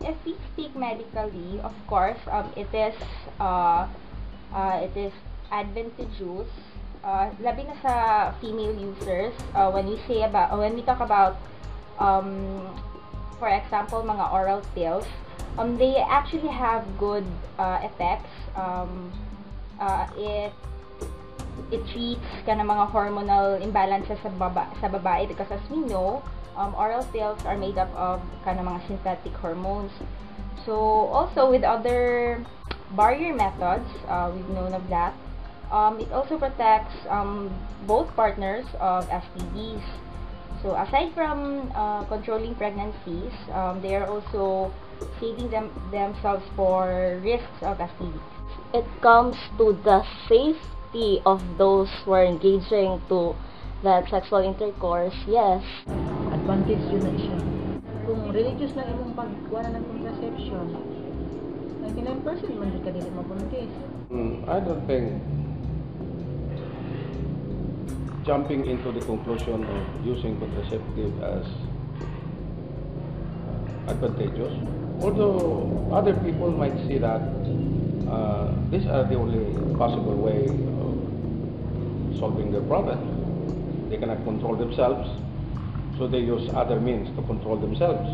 if we speak medically, of course, it is advantageous, labi na sa female users, when we talk about, for example, mga oral pills, they actually have good effects. It treats kind of mga hormonal imbalances sa babae, because as we know, oral pills are made up of kind of mga synthetic hormones. So also with other barrier methods, we've known of that. It also protects both partners of STDs. So aside from controlling pregnancies, they are also saving themselves for risks of STDs. It comes to the safety of those who are engaging to that sexual intercourse, yes. Advantage yun na siya. Kung religious lang imong pagkuha ng contraception, 99% man ka dili mabuntis. I don't think jumping into the conclusion of using contraceptive as advantageous. Although other people might see that these are the only possible way of solving their problem. They cannot control themselves, so they use other means to control themselves.